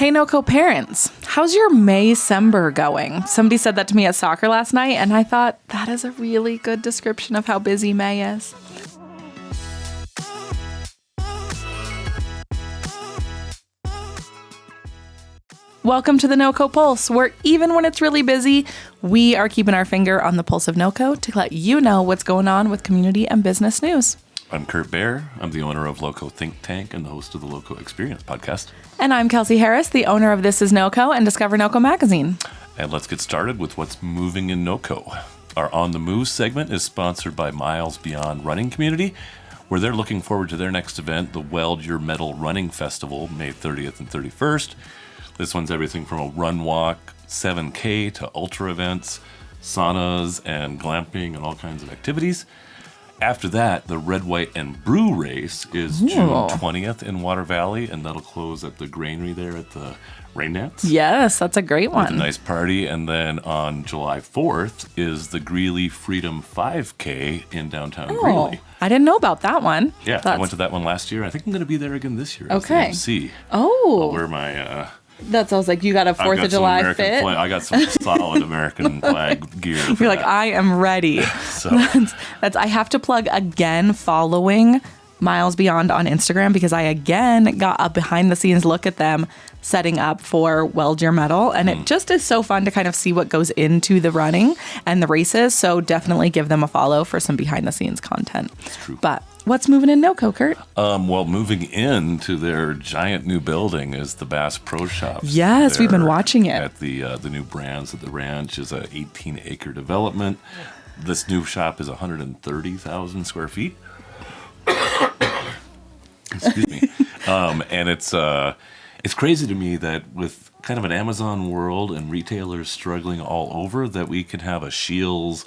Hey, NoCo parents, how's your May-sember going? Somebody said that to me at soccer last night, and I thought that is a really good description of how busy May is. Welcome to the NoCo Pulse, where even when it's really busy, we are keeping our finger on the pulse of NoCo to let you know what's going on with community and business news. I'm Kurt Baer. I'm the owner of NoCo Think Tank and the host of the NoCo Experience podcast. And I'm Kelsey Harris, the owner of This Is NoCo and Discover NoCo magazine. And let's get started with what's moving in NoCo. Our On the Move segment is sponsored by Miles Beyond Running Community, where they're looking forward to their next event, the Weld Your Metal Running Festival, May 30th and 31st. This one's everything from a run walk, 7K to ultra events, saunas and glamping and all kinds of activities. After that, the Red White and Brew race is June 20th in Water Valley, and that'll close at the Grainry there at the Raynets. Yes, that's a great one. With a nice party. And then on July 4th is the Greeley Freedom 5K in downtown Greeley. I didn't know about that one. Yeah, I went to that one last year. I think I'm going to be there again this year. Okay. As the MC. I'll wear my... That sounds like you got a 4th of July fit. I got some solid American flag gear. You're like, I am ready. So that's I have to plug again following Miles Beyond on Instagram, because I again got a behind the scenes look at them setting up for Weld Your Metal. And it just is so fun to kind of see what goes into the running and the races. So definitely give them a follow for some behind the scenes content. That's true. But what's moving in NoCo, Kurt? Well, moving into their giant new building is the Bass Pro Shops. Yes, we've been watching it. At the new brands at the ranch is a 18-acre development. This new shop is 130,000 square feet. Excuse me. And it's crazy to me that with kind of an Amazon world and retailers struggling all over, that we can have a Scheels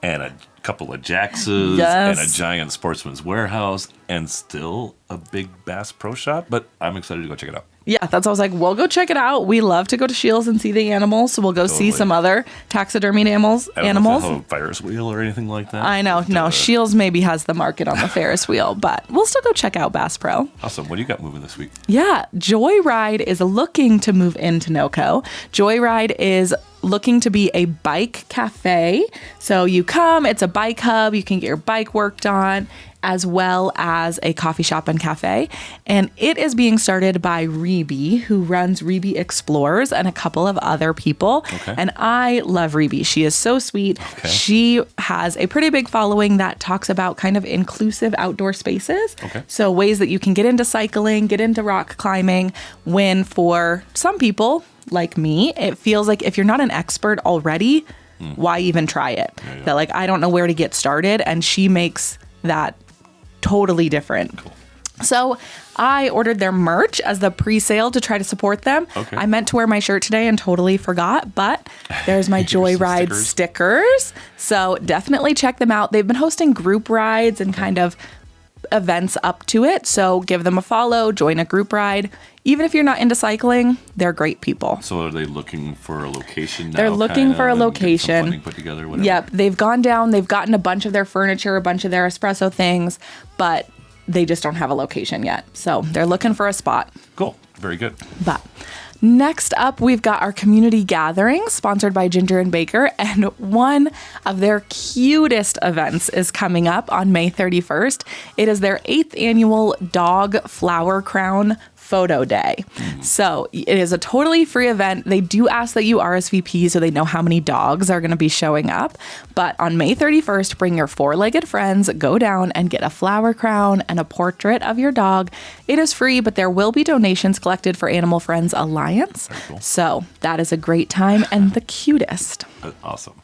and a couple of Jax's and a giant Sportsman's warehouse and still a big Bass Pro Shop. But I'm excited to go check it out. Yeah, that's why I was like, we'll go check it out. We love to go to Scheels and see the animals, so we'll go see some other taxidermied animals. I don't know if they have a Ferris wheel or anything like that. I know. No, Scheels maybe has the market on the Ferris wheel, but we'll still go check out Bass Pro. Awesome. What do you got moving this week? Yeah, Joyride is looking to move into NoCo. Joyride is looking to be a bike cafe. So you come, it's a bike hub, you can get your bike worked on, as well as a coffee shop and cafe. And it is being started by Rebe, who runs Rebe Explores, and a couple of other people. Okay. And I love Rebe. She is so sweet. Okay. She has a pretty big following that talks about kind of inclusive outdoor spaces. Okay. So ways that you can get into cycling, get into rock climbing, when for some people, like me, it feels like if you're not an expert already, why even try it? Yeah. That like, I don't know where to get started. And she makes that totally different. Cool. So I ordered their merch as the pre-sale to try to support them. Okay. I meant to wear my shirt today and totally forgot, but there's my Joyride stickers. So definitely check them out. They've been hosting group rides and kind of events up to it. So give them a follow, join a group ride. Even if you're not into cycling, they're great people. So are they looking for a location now? They're looking for a location. Funding put together, whatever? Yep. They've gone down. They've gotten a bunch of their furniture, a bunch of their espresso things, but they just don't have a location yet. So they're looking for a spot. Cool. Very good. But next up, we've got our community gathering sponsored by Ginger and Baker. And one of their cutest events is coming up on May 31st. It is their 8th annual Dog Flower Crown Photo Day. So it is a totally free event. They do ask that you RSVP so they know how many dogs are going to be showing up. But on May 31st, bring your 4-legged friends, go down and get a flower crown and a portrait of your dog. It is free, but there will be donations collected for Animal Friends Alliance. Very cool. So that is a great time and the cutest. Awesome.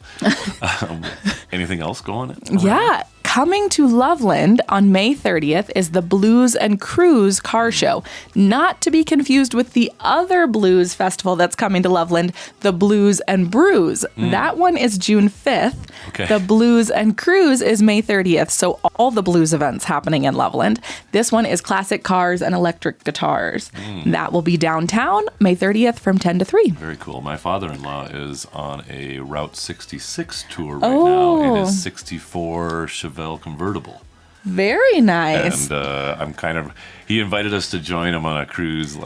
Anything else going on? Yeah. Coming to Loveland on May 30th is the Blues and Cruise Car Show. Not to be confused with the other blues festival that's coming to Loveland, the Blues and Brews. That one is June 5th. Okay. The Blues and Cruise is May 30th. So all the blues events happening in Loveland. This one is classic cars and electric guitars. That will be downtown May 30th from 10 to 3. Very cool. My father-in-law is on a Route 66 tour right now in his 64 Chevelle convertible. Very nice. And he invited us to join him on a cruise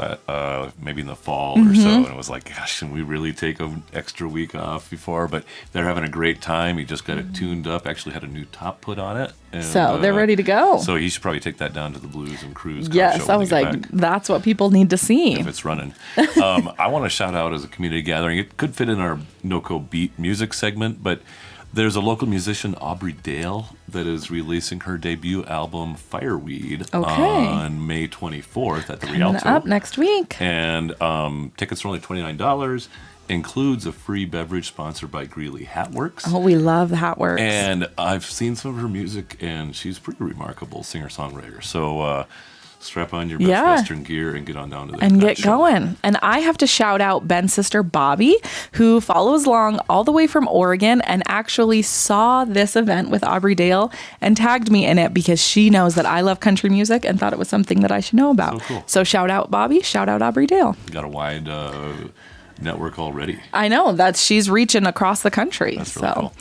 maybe in the fall or so. And it was like, gosh, can we really take an extra week off before? But they're having a great time. He just got it tuned up, actually had a new top put on it. And, so they're ready to go. So he should probably take that down to the Blues and Cruise. Yes, I was like, that's what people need to see. If it's running. I want to shout out as a community gathering. It could fit in our NoCo Beat music segment, but there's a local musician, Aubrey Dale, that is releasing her debut album, Fireweed, on May 24th at the Rialto. Coming up next week. And tickets are only $29. Includes a free beverage sponsored by Greeley Hatworks. Oh, we love Hatworks. And I've seen some of her music, and she's pretty remarkable singer-songwriter. So strap on your best Western gear and get on down to and get going. And I have to shout out Ben's sister, Bobby, who follows along all the way from Oregon and actually saw this event with Aubrey Dale and tagged me in it because she knows that I love country music and thought it was something that I should know about. So cool. So shout out Bobby, shout out Aubrey Dale. Got a wide network already. I know she's reaching across the country. That's really cool.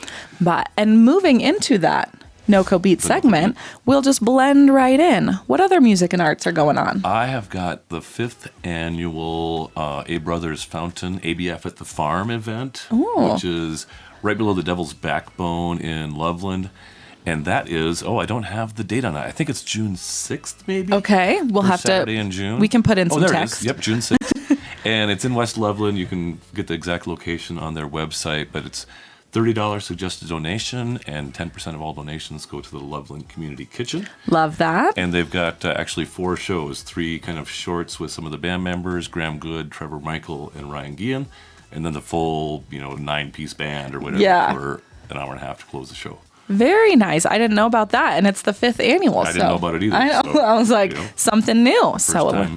And moving into that NoCo Beat segment, we'll just blend right in. What other music and arts are going on? I have got the 5th annual A Brothers Fountain ABF at the Farm event, which is right below the Devil's Backbone in Loveland. And that is, I don't have the date on that. I think it's June 6th, maybe. Okay, we'll have Saturday in June. We can put in some there text. It is. Yep, June 6th. And it's in West Loveland. You can get the exact location on their website, but it's $30 suggested donation, and 10% of all donations go to the Loveland Community Kitchen. Love that. And they've got actually 4 shows, 3 kind of shorts with some of the band members, Graham Good, Trevor Michael, and Ryan Guillen, and then the full, 9-piece band or whatever for an hour and a half to close the show. Very nice. I didn't know about that, and it's the 5th annual. I didn't know about it either. I know. So, I was like, something new.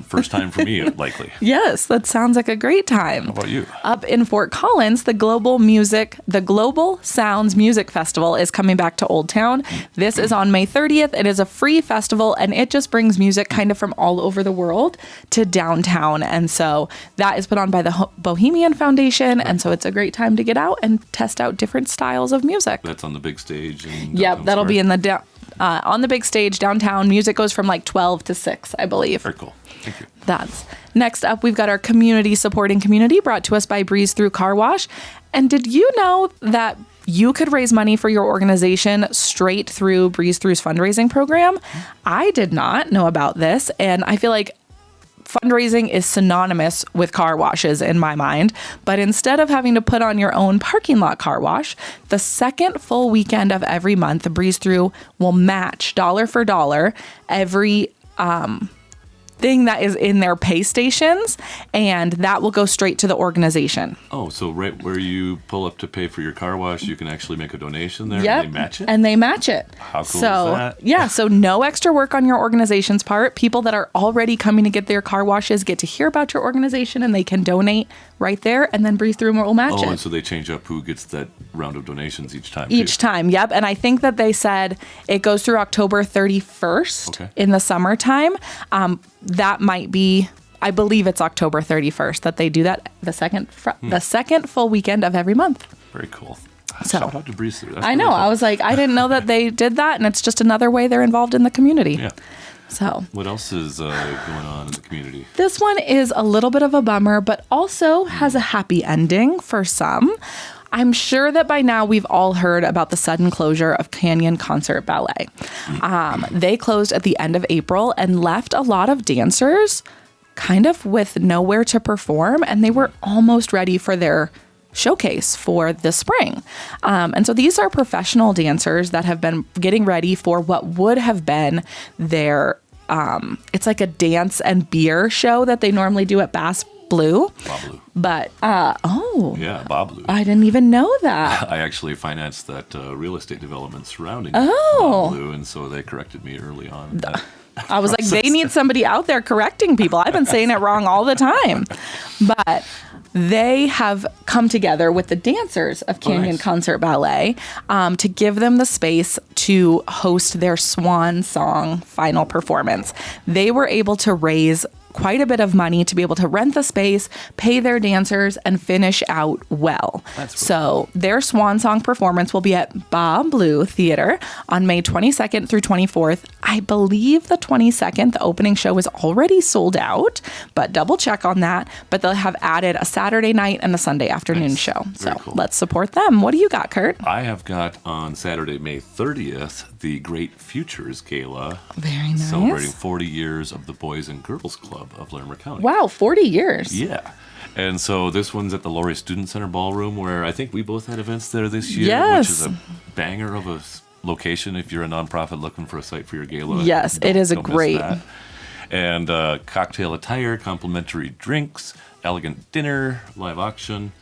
First time for me, likely. Yes, that sounds like a great time. How about you? Up in Fort Collins, the Global Sounds Music Festival is coming back to Old Town. This is on May 30th. It is a free festival, and it just brings music kind of from all over the world to downtown. And so that is put on by the Bohemian Foundation, and so it's a great time to get out and test out different styles of music. That's on the big stage. Yep, that'll be in the on the big stage downtown. Music goes from like 12 to 6, I believe. Very cool. Thank you. That's next up. We've got our community supporting community brought to us by Breeze Through Car Wash. And did you know that you could raise money for your organization straight through Breeze Through's fundraising program? I did not know about this, and I feel like fundraising is synonymous with car washes in my mind, but instead of having to put on your own parking lot car wash, the second full weekend of every month, the Breeze Through will match dollar for dollar every thing that is in their pay stations, and that will go straight to the organization. Oh, so right where you pull up to pay for your car wash, you can actually make a donation there. Yep. And they match it? And they match it. How cool is that? Yeah, so no extra work on your organization's part. People that are already coming to get their car washes get to hear about your organization, and they can donate right there, and then Breeze Through will match it. Oh, and so they change up who gets that round of donations each time, Each time, yep. And I think that they said it goes through October 31st in the summertime. That might be, I believe it's October 31st that they do that, the second full weekend of every month. Very cool. So, shout out to Breeze Through. I know. Cool. I was like, I didn't know that they did that, and it's just another way they're involved in the community. Yeah. So, what else is going on in the community? This one is a little bit of a bummer, but also has a happy ending for some. I'm sure that by now we've all heard about the sudden closure of Canyon Concert Ballet. They closed at the end of April and left a lot of dancers kind of with nowhere to perform, and they were almost ready for their showcase for the spring. And so these are professional dancers that have been getting ready for what would have been their, it's like a dance and beer show that they normally do at Bass Blue. Bob Blue. But, yeah, Bob Blue. I didn't even know that. I actually financed that real estate development surrounding Bob Blue, and so they corrected me early on. I was like, they need somebody out there correcting people. I've been saying it wrong all the time. But they have come together with the dancers of Canyon Concert Ballet to give them the space to host their swan song final performance. They were able to raise quite a bit of money to be able to rent the space, pay their dancers, and finish out well. So their swan song performance will be at Ba Blue Theater on May 22nd through 24th. I believe the 22nd, the opening show is already sold out, but double check on that. But they'll have added a Saturday night and a Sunday afternoon show. So cool. Let's support them. What do you got, Kurt? I have got on Saturday, May 30th, the Great Futures Gala. Very nice. Celebrating 40 years of the Boys and Girls Club of Larimer County. Wow, 40 years. Yeah. And so this one's at the Laurie Student Center Ballroom, where I think we both had events there this year, yes. which is a banger of a location if you're a nonprofit looking for a site for your gala. Yes, it is a great. And cocktail attire, complimentary drinks, elegant dinner, live auction,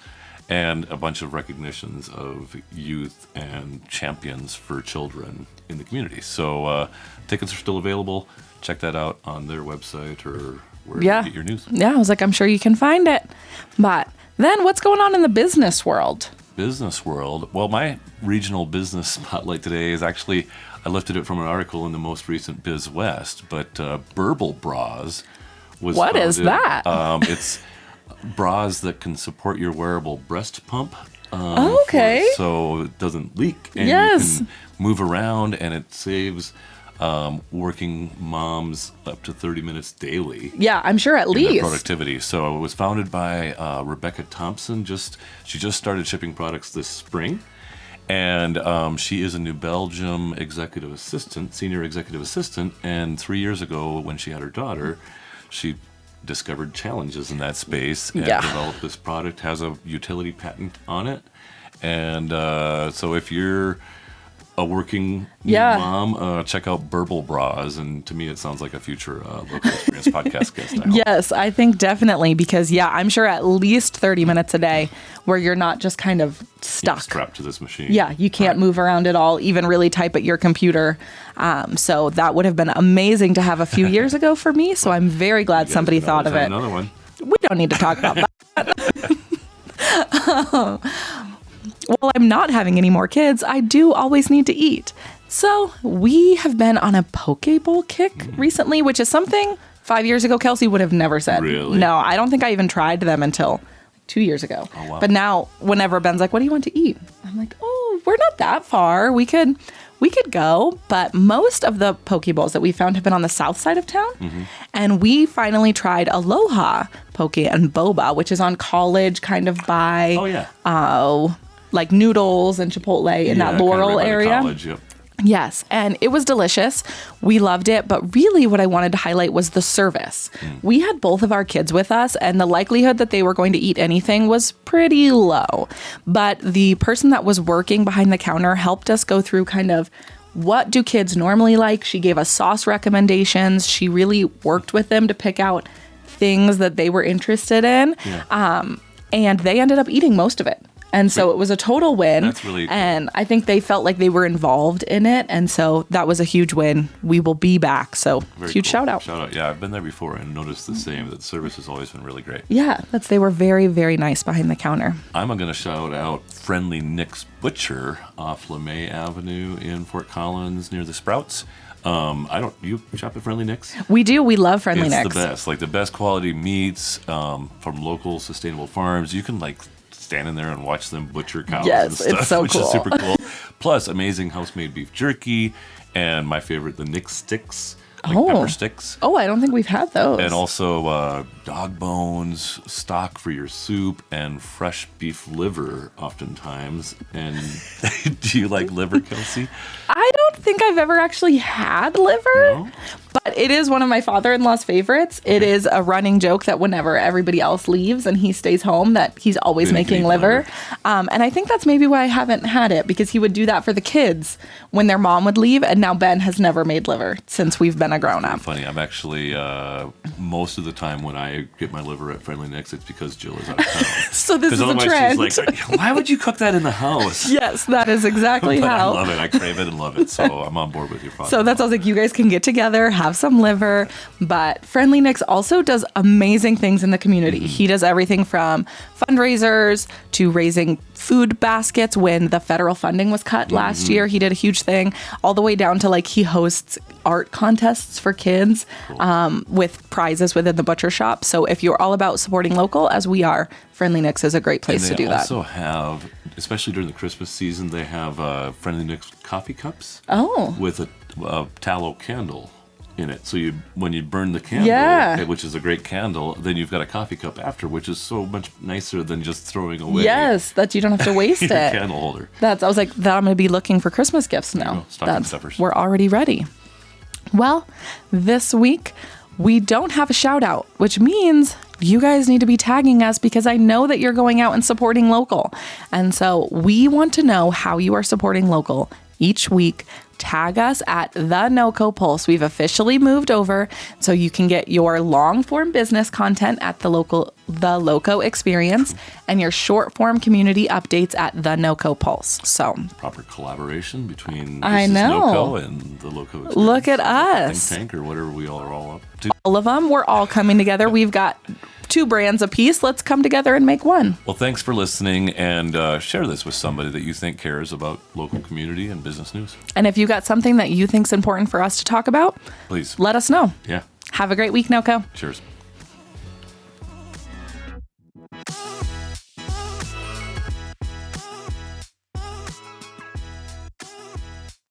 and a bunch of recognitions of youth and champions for children in the community. So tickets are still available. Check that out on their website or where you get your news. Yeah, I was like, I'm sure you can find it. But then what's going on in the business world? Business world. Well, my regional business spotlight today is actually, I lifted it from an article in the most recent Biz West, but Burble Bras was What is that? It's bras that can support your wearable breast pump. Okay. So it doesn't leak. And yes. you can move around, and it saves working moms up to 30 minutes daily. Yeah, I'm sure at least. Productivity. So it was founded by Rebecca Thompson. She just started shipping products this spring. And she is a New Belgium senior executive assistant. And 3 years ago, when she had her daughter, she discovered challenges in that space and developed this product. Has a utility patent on it. And so if you're a working mom, check out Burble Bras, and to me it sounds like a future local experience podcast guest. Yes, I think definitely, because I'm sure at least 30 minutes a day where you're not just kind of stuck. Strapped to this machine. Yeah, you can't move around at all, even really type at your computer. So that would have been amazing to have a few years ago for me, so I'm very glad somebody thought of it. Another one. We don't need to talk about that. Well, I'm not having any more kids. I do always need to eat. So we have been on a poke bowl kick recently, which is something 5 years ago Kelsey would have never said. Really? No, I don't think I even tried them until 2 years ago. Oh, wow. But now whenever Ben's like, what do you want to eat? I'm like, oh, we're not that far. We could go. But most of the poke bowls that we found have been on the south side of town. Mm-hmm. And we finally tried Aloha Poke and Boba, which is on College, kind of by... Oh, yeah. Like Noodles and Chipotle in that Laurel area. College, yep. Yes, and it was delicious. We loved it, but really what I wanted to highlight was the service. We had both of our kids with us, and the likelihood that they were going to eat anything was pretty low. But the person that was working behind the counter helped us go through kind of what do kids normally like. She gave us sauce recommendations. She really worked with them to pick out things that they were interested in. Yeah. And they ended up eating most of it. And so it was a total win. That's really cool. And I think they felt like they were involved in it. And so that was a huge win. We will be back. So huge shout out. Shout out. Yeah, I've been there before and noticed the same, that the service has always been really great. Yeah, they were very, very nice behind the counter. I'm going to shout out Friendly Nick's Butcher off LeMay Avenue in Fort Collins near the Sprouts. You shop at Friendly Nick's? We do. We love Friendly Nick's. It's the best. Like the best quality meats from local sustainable farms. You can stand in there and watch them butcher cows and stuff, it's so which cool. is super cool. Plus, amazing house-made beef jerky, and my favorite, the Nick sticks, pepper sticks. Oh, I don't think we've had those. And also dog bones, stock for your soup, and fresh beef liver oftentimes. And do you like liver, Kelsey? I don't think I've ever actually had liver. No? But it is one of my father-in-law's favorites. It is a running joke that whenever everybody else leaves and he stays home, that he's always making liver. And I think that's maybe why I haven't had it, because he would do that for the kids when their mom would leave. And now Ben has never made liver since we've been a grown-up. Funny. I'm actually, most of the time when I get my liver at Friendly Nick's, it's because Jill is out of town. So this is a trend. She's like, why would you cook that in the house? Yes, that is exactly how. I love it. I crave it and love it. So So I'm on board with your father. So that's, I was like, you guys can get together, have some liver. But Friendly Nick's also does amazing things in the community. He does everything from fundraisers to raising food baskets when the federal funding was cut last year. He did a huge thing, all the way down to like he hosts art contests for kids with prizes within the butcher shop. So if you're all about supporting local, as we are, Friendly Nick's is a great place to do that. They also have, especially during the Christmas season, they have Friendly Nick's coffee cups with a tallow candle in it. So when you burn the candle, which is a great candle, then you've got a coffee cup after, which is so much nicer than just throwing away. Yes, that you don't have to waste your it. Candle holder. I was like, that I'm going to be looking for Christmas gifts now. Stocking stuffers. We're already ready. Well, this week we don't have a shout out, which means you guys need to be tagging us because I know that you're going out and supporting local. And so we want to know how you are supporting local each week. Tag us at the NoCo Pulse. We've officially moved over, so you can get your long form business content at the Loco Experience and your short form community updates at the NoCo Pulse. So proper collaboration between NoCo and the Loco Experience. Look at us. Think tank or whatever we all are all up to. All of them, we're all coming together. We've got 2 brands apiece. Let's come together and make one. Well, thanks for listening, and share this with somebody that you think cares about local community and business news. And if you got something that you think's important for us to talk about, please let us know. Yeah. Have a great week, NoCo. Cheers.